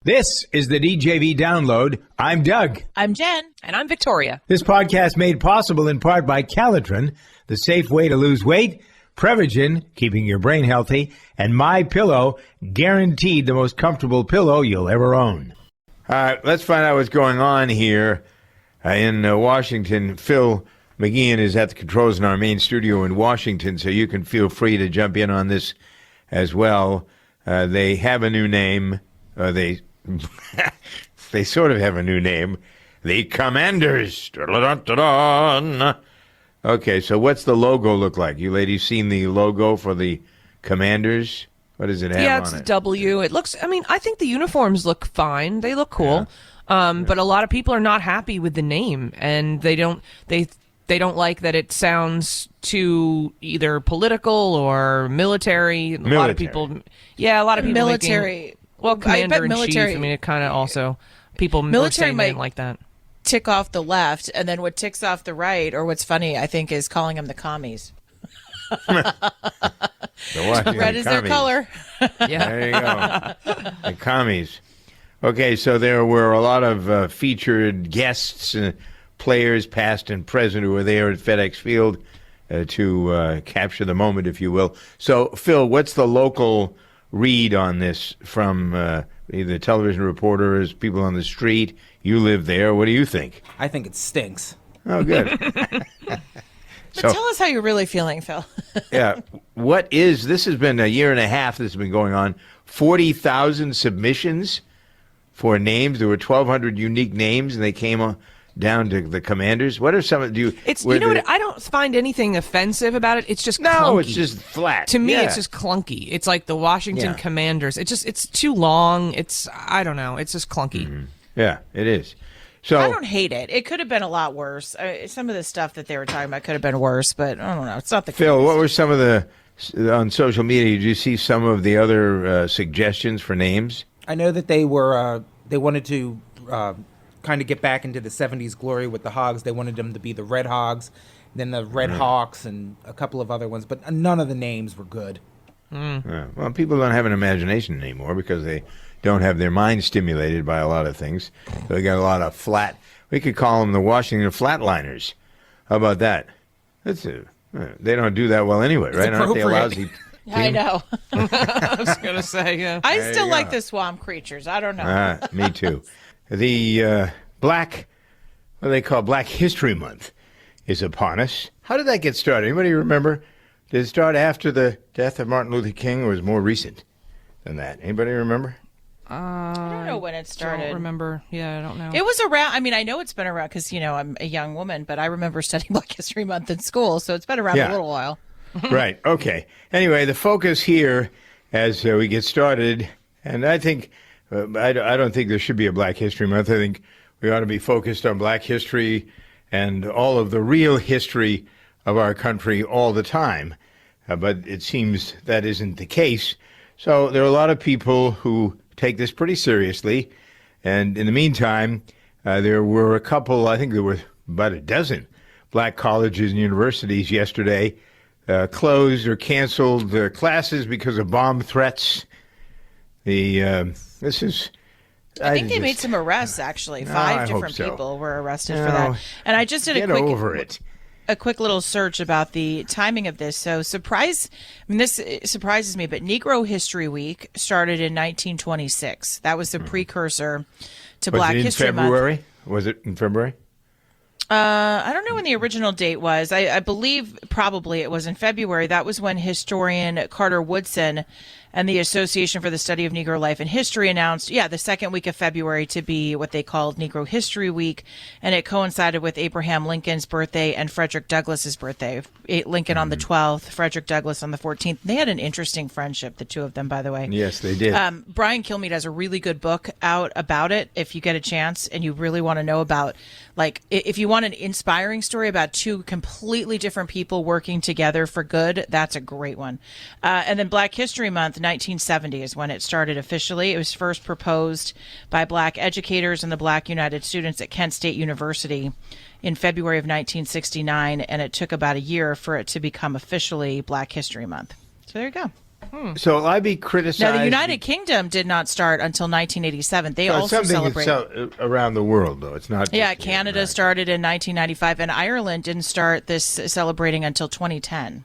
This is the DJV Download. I'm Doug. I'm Jen. And I'm Victoria. This podcast made possible in part by Calderon, the safe way to lose weight, Prevagen, keeping your brain healthy, and MyPillow, guaranteed the most comfortable pillow you'll ever own. All right, let's find out what's going on here in Washington. Phil McGeehan is at the controls in our main studio in Washington, so you can feel free to jump in on this as well. They have a new name. They sort of have a new name. The Commanders. Dun-dun-dun-dun. Okay, so what's the logo look like? You ladies seen the logo for the Commanders? What does it have on it? Yeah, it's a W. It looks, I think the uniforms look fine. They look cool. Yeah. But a lot of people are not happy with the name, and they don't like that it sounds too either political or military. A lot of people military. Commander in Chief. It kind of also people military might like that. Tick off the left, and then what ticks off the right, or what's funny, I think, is calling them the commies. Red is their color. Yeah, there you go. The commies. Okay, so there were a lot of featured guests, players, past and present, who were there at FedEx Field to capture the moment, if you will. So, Phil, what's the local read on this from either television reporters, people on the street? You live there. What do you think? I think it stinks. Oh, good. So tell us how you're really feeling, Phil. Yeah. This has been a year and a half this has been going on. 40,000 submissions for names. There were 1,200 unique names, and they came down to the Commanders. What are some of you? I don't find anything offensive about it. It's just clunky. No, it's just flat. To me, It's just clunky. It's like the Washington Commanders. It's too long. I don't know. It's just clunky. Mm-hmm. Yeah, it is. So I don't hate it. It could have been a lot worse. Some of the stuff that they were talking about could have been worse, but I don't know. It's not the Phil, case. what were some of the on social media? Did you see some of the other suggestions for names? I know that they wanted to kind of get back into the 70s glory with the Hogs. They wanted them to be the Red Hogs, then the Red Hawks, and a couple of other ones, but none of the names were good. Well, people don't have an imagination anymore because they don't have their mind stimulated by a lot of things. So they got a lot of flat. We could call them the Washington Flatliners. How about that? They don't do that well anyway, right? Aren't they a lousy team? I know. I was going to say, yeah. I still like the swamp creatures. I don't know. Me too. The what they call Black History Month is upon us. How did that get started? Anybody remember? Did it start after the death of Martin Luther King, or was it more recent than that? Anybody remember? I don't know when it started. I don't remember. Yeah, I don't know. It was around. I know it's been around because, I'm a young woman, but I remember studying Black History Month in school, so it's been around a little while. Right. Okay. Anyway, the focus here as we get started, and I think, I don't think there should be a Black History Month. I think we ought to be focused on Black history and all of the real history of our country all the time. But it seems that isn't the case. So there are a lot of people who take this pretty seriously. And in the meantime, there were a couple, I think there were about a dozen black colleges and universities yesterday closed or canceled their classes because of bomb threats. I think they made some arrests, actually. 5 different people were arrested for that. And I just did a quick little search about the timing of this. So this surprises me, but Negro History Week started in 1926. That was the precursor to Black History Month. Was it in February? I don't know when the original date was. I believe probably it was in February. That was when historian Carter Woodson and the Association for the Study of Negro Life and History announced, the second week of February to be what they called Negro History Week, and it coincided with Abraham Lincoln's birthday and Frederick Douglass's birthday. Lincoln on the 12th, Frederick Douglass on the 14th. They had an interesting friendship, the two of them, by the way. Yes, they did. Brian Kilmeade has a really good book out about it if you get a chance and you really want to know about, if you want an inspiring story about two completely different people working together for good, that's a great one. And then Black History Month, 1970 is when it started officially. It was first proposed by black educators and the Black United Students at Kent State University in February of 1969, and it took about a year for it to become officially Black History Month. So there you go. So will I be criticized? Now, the United Kingdom did not start until 1987. They Well, also something celebrate. around the world, though. It's not. Just Yeah, here, Canada right. started in 1995, and Ireland didn't start this celebrating until 2010.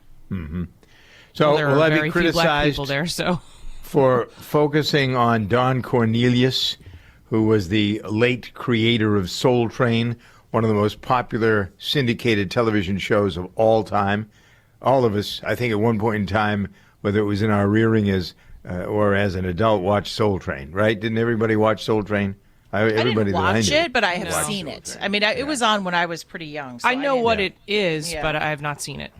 So There will are I be very few black criticized people there, so for focusing on Don Cornelius, who was the late creator of Soul Train, one of the most popular syndicated television shows of all time? All of us, I think, at one point in time, whether it was in our rearing or as an adult, watched Soul Train, right? Didn't everybody watch Soul Train? I Everybody didn't that I watch knew it, but I have watched seen Soul it. Train. I mean, it was on when I was pretty young. So I know didn't- what it is, Yeah. but I have not seen it.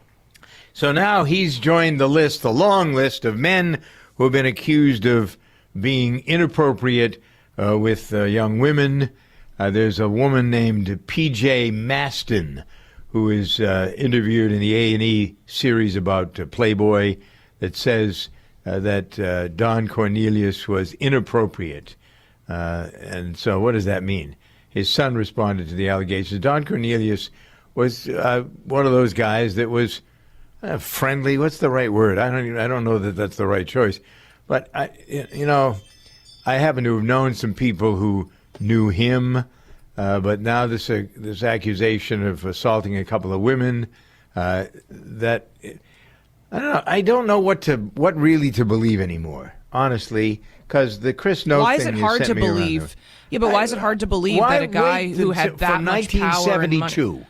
So now he's joined the long list of men who have been accused of being inappropriate with young women. There's a woman named P.J. Maston, who is interviewed in the A&E series about Playboy, that says that Don Cornelius was inappropriate. And so what does that mean? His son responded to the allegations. Don Cornelius was one of those guys that was friendly. What's the right word? I don't know that that's the right choice. But I happen to have known some people who knew him. But now this accusation of assaulting a couple of women, that I don't know. I don't know what really to believe anymore, honestly, because the Chris Noth Why thing is it has hard sent to me around believe? there. Yeah, but why is it hard to believe Why that a guy wait who had that from much power and money? 1972?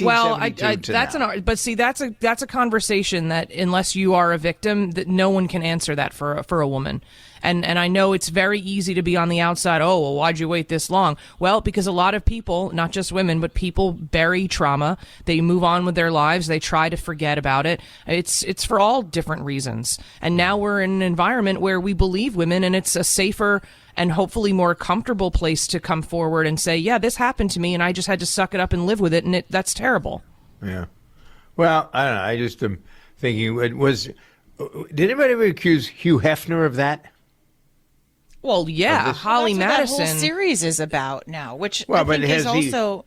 Well, 1972 to that's now. but see, that's a conversation that unless you are a victim, that no one can answer that for a woman. And I know it's very easy to be on the outside. Oh, well, why'd you wait this long? Well, because a lot of people, not just women, but people bury trauma. They move on with their lives. They try to forget about it. It's for all different reasons. And now we're in an environment where we believe women, and it's a safer and hopefully more comfortable place to come forward and say, yeah, this happened to me, and I just had to suck it up and live with it, and that's terrible. Yeah. Well, I don't know. I just am thinking, did anybody ever accuse Hugh Hefner of that? Well, yeah, Holly That's Madison. what that whole series is about now, which Well, I but think is has he- also.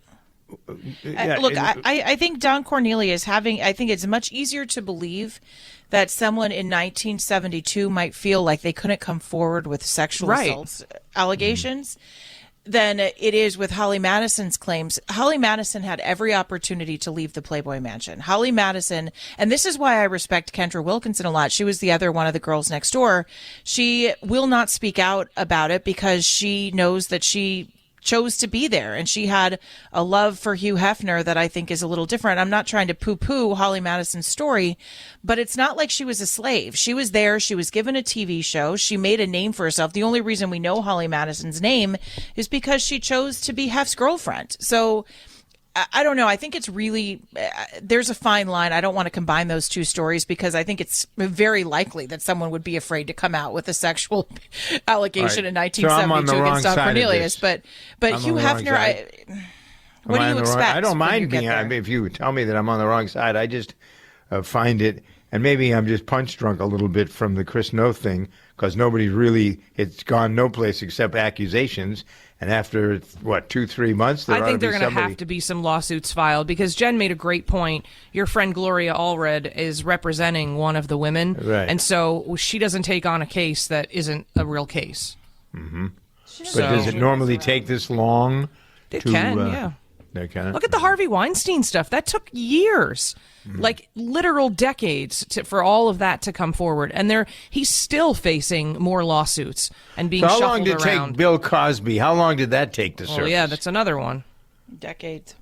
Yeah, Look, I think Don Cornelius I think it's much easier to believe that someone in 1972 might feel like they couldn't come forward with sexual Right. assaults allegations than it is with Holly Madison's claims. Holly Madison had every opportunity to leave the Playboy Mansion. Holly Madison, and this is why I respect Kendra Wilkinson a lot. She was the other one of the girls next door. She will not speak out about it because she knows that she chose to be there, and she had a love for Hugh Hefner that I think is a little different. I'm not trying to poo-poo Holly Madison's story, but it's not like she was a slave. She was there. She was given a TV show. She made a name for herself. The only reason we know Holly Madison's name is because she chose to be Hef's girlfriend. So I don't know. I think it's really, there's a fine line. I don't want to combine those two stories because I think it's very likely that someone would be afraid to come out with a sexual allegation in All right. So I'm on 1972 the wrong against Don side of Cornelius. this. But I'm Hugh on the wrong Hefner, side. what do Am I you on the wrong- expect? I don't when you mind get being. there? If you tell me that I'm on the wrong side, I just find it, and maybe I'm just punch drunk a little bit from the Chris Noth thing because nobody really. It's gone no place except accusations. And after 2-3 months, I think they're going to have to be some lawsuits filed because Jen made a great point. Your friend Gloria Allred is representing one of the women, Right. and so she doesn't take on a case that isn't a real case. But does it normally take this long? It can, yeah. They can. Look at the Harvey Weinstein stuff. That took years, like literal decades, for all of that to come forward. And he's still facing more lawsuits and being So how shuffled long did it around. take Bill Cosby? How long did that take to Oh surface? yeah, that's another one. Decades.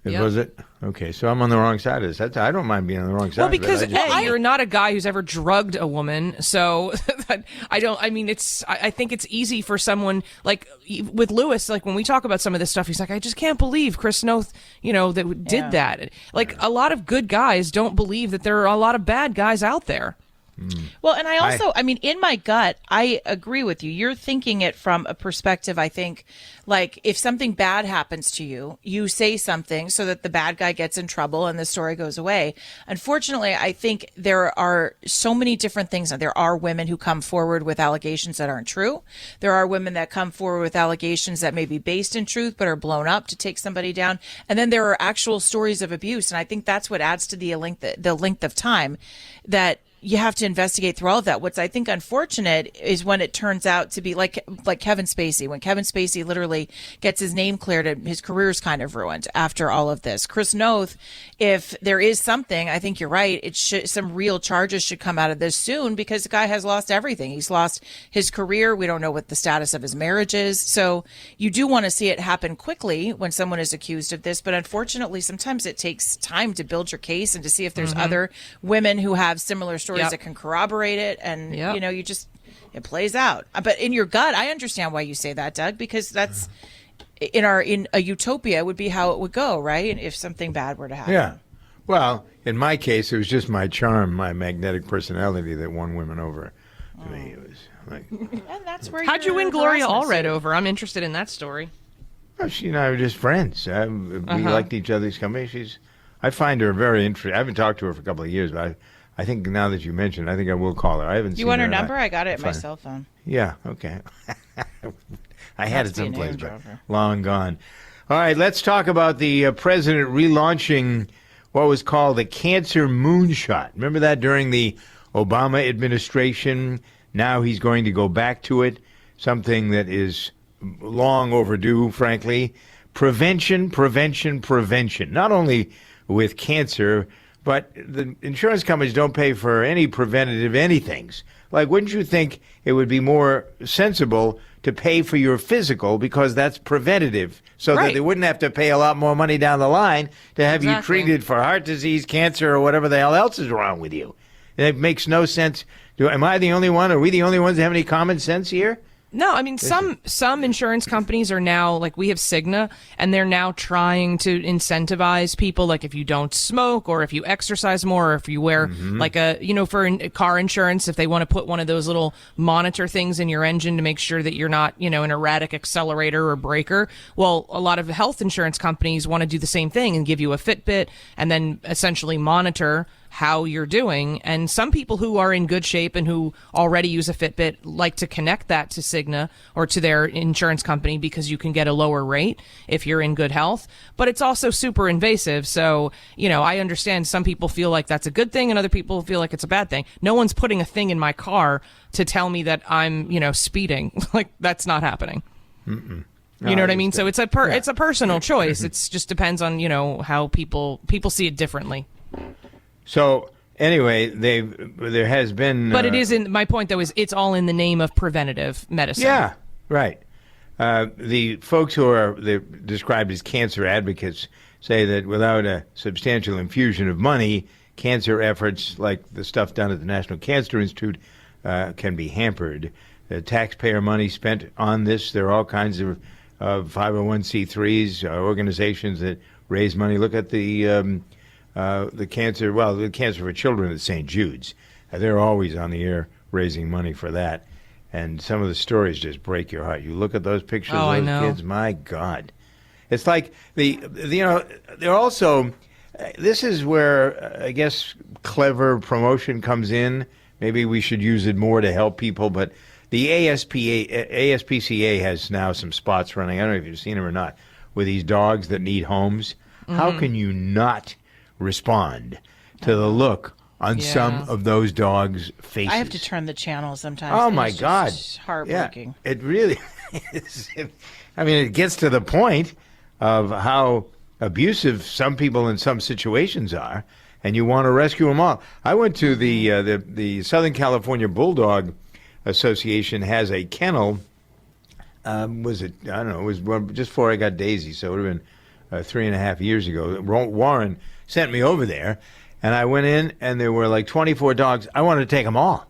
Yep. Was it? Okay, so I'm on the wrong side of this. I don't mind being on the wrong side. Well, of it. because I just- you're not a guy who's ever drugged a woman, so I think it's easy for someone like with Lewis. Like when we talk about some of this stuff, he's like, I just can't believe Chris Noth, that did that. Like a lot of good guys don't believe that there are a lot of bad guys out there. Well, and I also, in my gut, I agree with you. You're thinking it from a perspective, I think, like if something bad happens to you, you say something so that the bad guy gets in trouble and the story goes away. Unfortunately, I think there are so many different things. There are women who come forward with allegations that aren't true. There are women that come forward with allegations that may be based in truth but are blown up to take somebody down. And then there are actual stories of abuse. And I think that's what adds to the length of time that you have to investigate through all of that. What's I think unfortunate is when it turns out to be like Kevin Spacey. When Kevin Spacey literally gets his name cleared and his career's kind of ruined after all of this. Chris Noth, if there is something, I think you're right. Some real charges should come out of this soon because the guy has lost everything. He's lost his career. We don't know what the status of his marriage is. So you do want to see it happen quickly when someone is accused of this. But unfortunately, sometimes it takes time to build your case and to see if there's other women who have similar stories that can corroborate it, and it plays out. But in your gut, I understand why you say that, Doug, because that's in a utopia would be how it would go, right? If something bad were to happen. Yeah. Well, in my case, it was just my charm, my magnetic personality that won women over. To me, it was like. And that's where. How'd you win Gloria Allred over? I'm interested in that story. Well, she and I were just friends. We liked each other's company. I find her very interesting. I haven't talked to her for a couple of years, but I think now that you mentioned, I think I will call her. I haven't seen her. You want her number? I got it at my cell phone. Yeah, okay. I had it someplace, but long gone. All right, let's talk about the president relaunching what was called the cancer moonshot. Remember that during the Obama administration? Now he's going to go back to it, something that is long overdue, frankly. Prevention, prevention, prevention. Not only with cancer, but the insurance companies don't pay for any preventative anythings. Like, wouldn't you think it would be more sensible to pay for your physical because that's preventative so that they wouldn't have to pay a lot more money down the line to have you treated for heart disease, cancer, or whatever the hell else is wrong with you? And it makes no sense. Am I the only one? Are we the only ones that have any common sense here? No, I mean, some insurance companies are now, like we have Cigna, and they're now trying to incentivize people, like if you don't smoke or if you exercise more or if you wear like for car insurance, if they want to put one of those little monitor things in your engine to make sure that you're not, an erratic accelerator or braker. Well, a lot of health insurance companies want to do the same thing and give you a Fitbit and then essentially monitor how you're doing. And some people who are in good shape and who already use a Fitbit like to connect that to Cigna or to their insurance company because you can get a lower rate if you're in good health. But it's also super invasive. So, I understand some people feel like that's a good thing and other people feel like it's a bad thing. No one's putting a thing in my car to tell me that I'm, speeding. Like, that's not happening. Mm-mm. You know what I mean? So it's a personal choice. It just depends on, how people see it differently. So anyway, there has been, but it isn't. My point though is it's all in the name of preventative medicine. Yeah, right. The folks who are described as cancer advocates say that without a substantial infusion of money, cancer efforts like the stuff done at the National Cancer Institute can be hampered. The taxpayer money spent on this. There are all kinds of 501c3s, organizations that raise money. Look at the cancer for children at St. Jude's. They're always on the air raising money for that. And some of the stories just break your heart. You look at those pictures of those kids, my God. It's like they're also, this is where I guess clever promotion comes in. Maybe we should use it more to help people, but the ASPCA has now some spots running. I don't know if you've seen them or not, with these dogs that need homes. Mm-hmm. How can you not respond to the look on some of those dogs' faces? I have to turn the channel sometimes. Oh, my God. It's heartbreaking. Yeah, it really is. It gets to the point of how abusive some people in some situations are, and you want to rescue them all. I went to the Southern California Bulldog Association has a kennel. Was it? I don't know. It was just before I got Daisy, so it would have been 3.5 years ago. Warren sent me over there, and I went in, and there were like 24 dogs. I wanted to take them all.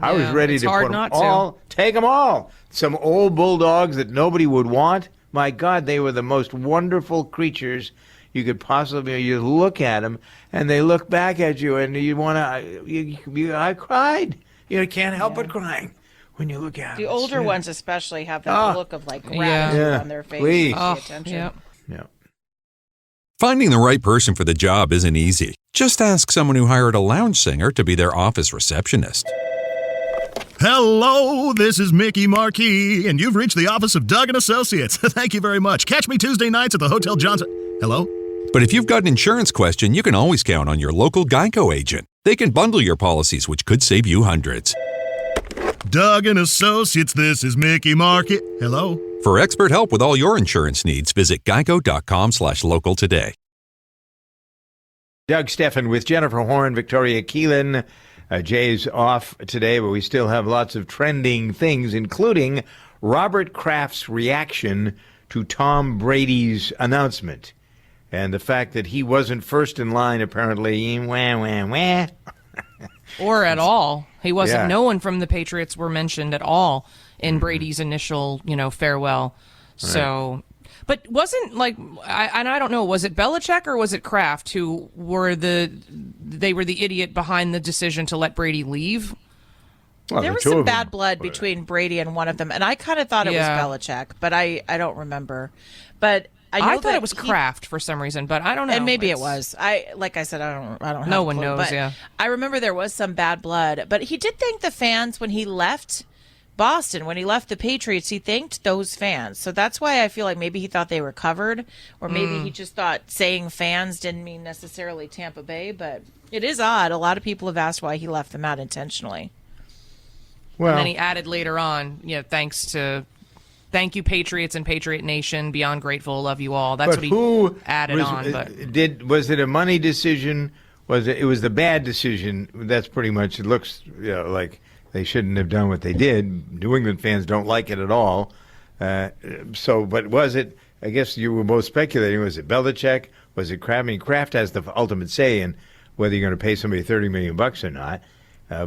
I was ready to put them all. Take them all. Some old bulldogs that nobody would want. My God, they were the most wonderful creatures you could possibly. You look at them, and they look back at you, and you want to. I cried. You can't help but crying when you look at them. The older ones especially have that look of like gratitude on their face. Please. Pay attention. Yeah. Finding the right person for the job isn't easy. Just ask someone who hired a lounge singer to be their office receptionist. Hello, this is Mickey Marquis, and you've reached the office of Doug & Associates. Thank you very much. Catch me Tuesday nights at the Hotel Johnson. Hello? But if you've got an insurance question, you can always count on your local Geico agent. They can bundle your policies, which could save you hundreds. Doug and Associates, this is Mickey Market. Hello? For expert help with all your insurance needs, visit geico.com/local today. Doug Steffen with Jennifer Horn, Victoria Keelan. Jay's off today, but we still have lots of trending things, including Robert Kraft's reaction to Tom Brady's announcement. And the fact that he wasn't first in line, apparently, wah, wah, wah. Or at all. He wasn't. Yeah. No one from the Patriots were mentioned at all in Brady's initial, farewell. So, but wasn't I don't know, was it Belichick or was it Kraft who were the idiot behind the decision to let Brady leave? Well, There the was two some of them. bad blood between Brady and one of them, and I kind of thought it Yeah. was Belichick, but I don't remember. But I know thought that it was he- Kraft for some reason, but I don't know. And maybe it It's- was. Like I said, I don't have No a one clue, knows, but yeah. I remember there was some bad blood, but he did thank the fans when he left Boston. When he left the Patriots, he thanked those fans. So that's why I feel like maybe he thought they were covered, or maybe he just thought saying fans didn't mean necessarily Tampa Bay, but it is odd. A lot of people have asked why he left them out intentionally. Well, And then he added later on, thank you Patriots and Patriot Nation, beyond grateful, love you all. That's but what he who added was, on. But was it a money decision? It was the bad decision? That's pretty much. It looks like they shouldn't have done what they did. New England fans don't like it at all. But was it? I guess you were both speculating. Was it Belichick? Was it Kraft? I mean, Kraft has the ultimate say in whether you're going to pay somebody $30 million or not.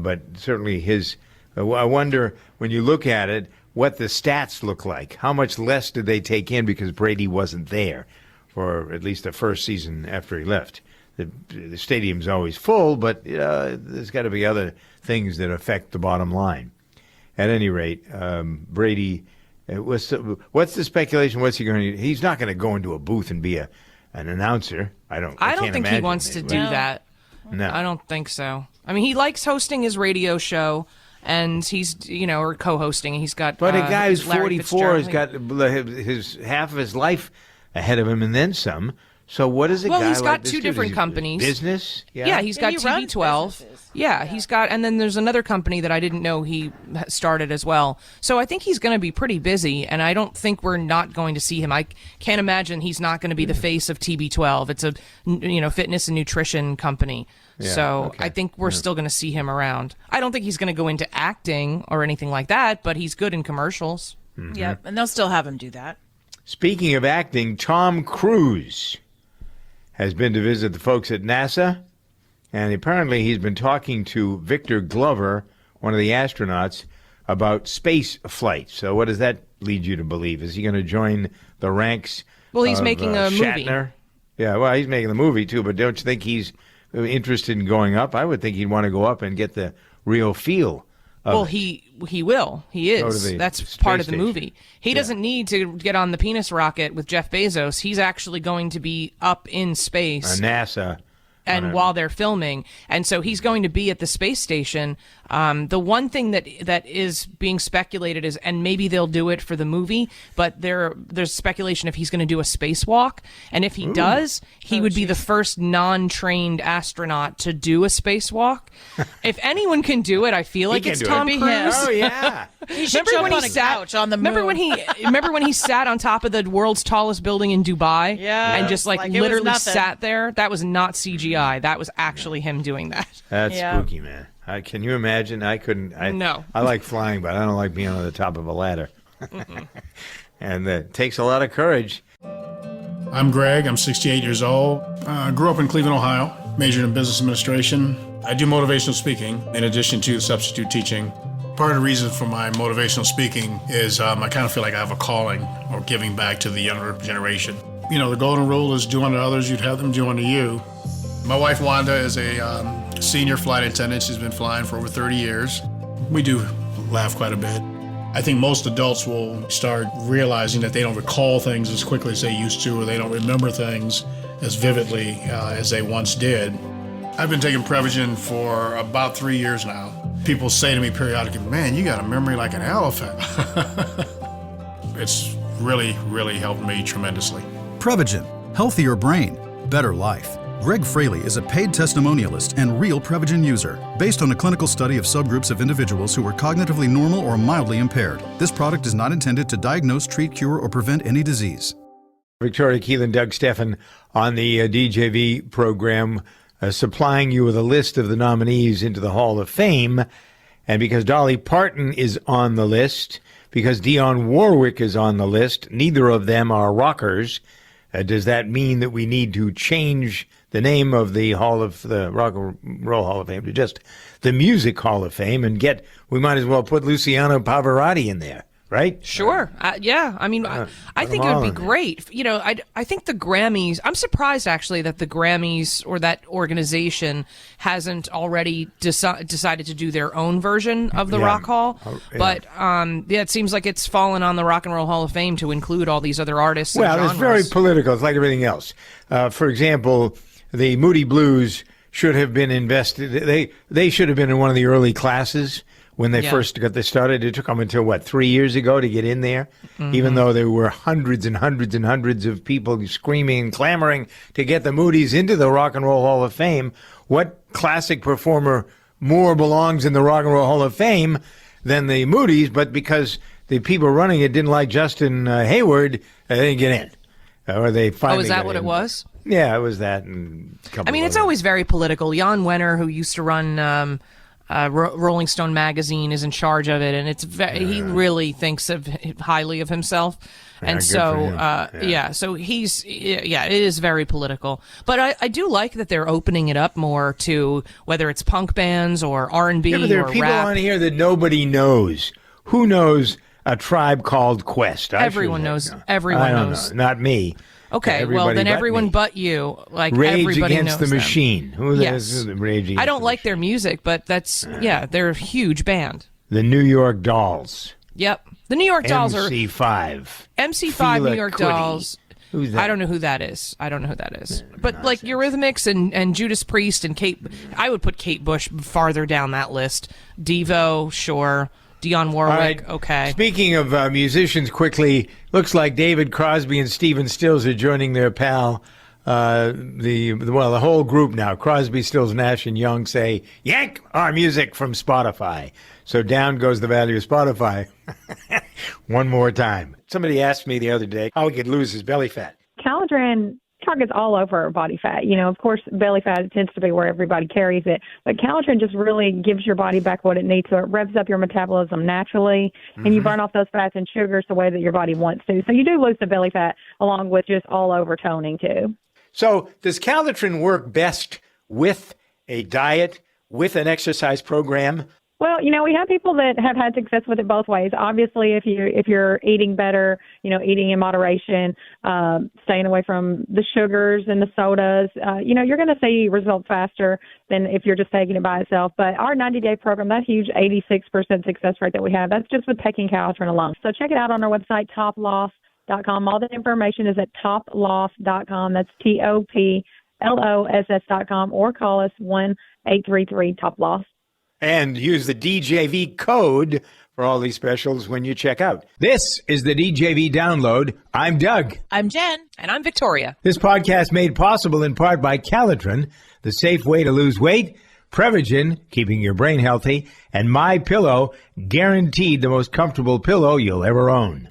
But certainly his. I wonder when you look at it, what the stats look like. How much less did they take in because Brady wasn't there for at least the first season after he left? The stadium's always full, but there's got to be other things that affect the bottom line. At any rate, Brady, what's the speculation? What's he going to? He's not going to go into a booth and be an announcer. I don't I don't can't think he imagine wants that to he do would. that. No. I don't think so. I mean, he likes hosting his radio show, and he's, or co-hosting. He's got. But a guy who's Larry 44 has Fitzgerald. got his half of his life ahead of him and then some. So what is a Well, guy he's like got this two do? different Does he- companies. Business? Yeah, he's got he runs TB12. businesses. Yeah, he's got, and then there's another company that I didn't know he started as well. So I think he's going to be pretty busy, and I don't think we're not going to see him. I can't imagine he's not going to be the face of TB12. It's a fitness and nutrition company. Yeah, So okay. I think we're still going to see him around. I don't think he's going to go into acting or anything like that, but he's good in commercials. Yep, and they'll still have him do that. Speaking of acting, Tom Cruise has been to visit the folks at NASA, and apparently he's been talking to Victor Glover, one of the astronauts, about space flight. So what does that lead you to believe? Is he going to join the ranks Well, he's of, making a movie. Shatner? Yeah, well, he's making the movie too, but don't you think he's interested in going up? I would think he'd want to go up and get the real feel of Well, it. he will. He Go to is. the That's space part of the station. movie. He doesn't need to get on the penis rocket with Jeff Bezos. He's actually going to be up in space. NASA. And while they're filming, and so he's going to be at the space station. The one thing that is being speculated is, and maybe they'll do it for the movie, but there's speculation if he's going to do a spacewalk, and if he does, he would be the first non-trained astronaut to do a spacewalk. If anyone can do it, I feel like can it's do it. Tom It'd be him. Cruise. Oh yeah. He should jump on a couch on the moon. Remember when he sat on top of the world's tallest building in Dubai? Yeah. And just Like it was literally nothing. sat there? That was not CGI. That was actually him doing that. That's Yeah. spooky, man. Can you imagine? I couldn't. No. I like flying, but I don't like being on the top of a ladder. And it takes a lot of courage. I'm Greg. I'm 68 years old. Grew up in Cleveland, Ohio. Majored in business administration. I do motivational speaking in addition to substitute teaching. Part of the reason for my motivational speaking is I kind of feel like I have a calling or giving back to the younger generation. You know, the golden rule is do unto others, you'd have them do unto you. My wife, Wanda, is a senior flight attendant. She's been flying for over 30 years. We do laugh quite a bit. I think most adults will start realizing that they don't recall things as quickly as they used to, or they don't remember things as vividly as they once did. I've been taking Prevagen for about 3 years now. People say to me periodically, man, you got a memory like an elephant. It's really, really helped me tremendously. Prevagen. Healthier brain. Better life. Greg Fraley is a paid testimonialist and real Prevagen user. Based on a clinical study of subgroups of individuals who were cognitively normal or mildly impaired, this product is not intended to diagnose, treat, cure, or prevent any disease. Victoria Keelan, Doug Steffen on the DJV program, supplying you with a list of the nominees into the Hall of Fame. And because Dolly Parton is on the list, because Dionne Warwick is on the list, neither of them are rockers. Does that mean that we need to change the name of the Rock and Roll Hall of Fame to just the Music Hall of Fame we might as well put Luciano Pavarotti in there, right? Sure. Yeah. I mean, I think it would be great. You know, I think the Grammys, I'm surprised actually that the Grammys or that organization hasn't already decided to do their own version of the Rock Hall. But it seems like it's fallen on the Rock and Roll Hall of Fame to include all these other artists. Well, and it's very political. It's like everything else. For example, the Moody Blues should have been invested. They should have been in one of the early classes. When they first got this started, it took them until, 3 years ago to get in there, even though there were hundreds and hundreds and hundreds of people screaming and clamoring to get the Moody's into the Rock and Roll Hall of Fame. What classic performer more belongs in the Rock and Roll Hall of Fame than the Moody's? But because the people running it didn't like Justin Hayward, they didn't get in. Or they finally is that what it was? Yeah, it was that. And a couple it's always very political. Jan Wenner, who used to run Rolling Stone magazine, is in charge of it, and he really thinks highly of himself, and so it is very political. But I do like that they're opening it up more to whether it's punk bands or R&B or rap. There are people on here that nobody knows. Who knows A Tribe Called Quest? Everyone knows. Everyone knows. Not me. Okay, well then everyone but you, Rage everybody Against knows the Machine. Yes. I don't like their music, but they're a huge band. The New York Dolls. Yep, the New York Dolls are MC5. MC5 New York Cudi. Dolls. Who's that? I don't know who that is. But like Eurythmics and Judas Priest and Kate, I would put Kate Bush farther down that list. Devo, sure. Dionne Warwick, right. Okay. Speaking of musicians, quickly, looks like David Crosby and Stephen Stills are joining their pal. The whole group now, Crosby, Stills, Nash, and Young, say, yank our music from Spotify. So down goes the value of Spotify. One more time. Somebody asked me the other day how he could lose his belly fat. Calderon targets all over our body fat. You know, of course, belly fat tends to be where everybody carries it, but Calderon just really gives your body back what it needs. So it revs up your metabolism naturally, and you burn off those fats and sugars the way that your body wants to. So you do lose the belly fat along with just all over toning too. So does Calderon work best with a diet, with an exercise program? Well, you know, we have people that have had success with it both ways. Obviously, if you're eating better, you know, eating in moderation, staying away from the sugars and the sodas, you're going to see results faster than if you're just taking it by itself. But our 90-day program, that huge 86% success rate that we have, that's just with taking Calderon alone. So check it out on our website, toploss.com. All the information is at toploss.com. That's TOPLOSS.com, or call us 1-833-TOP-LOSS. And use the DJV code for all these specials when you check out. This is the DJV Download. I'm Doug. I'm Jen. And I'm Victoria. This podcast made possible in part by Calderon, the safe way to lose weight, Prevagen, keeping your brain healthy, and MyPillow, guaranteed the most comfortable pillow you'll ever own.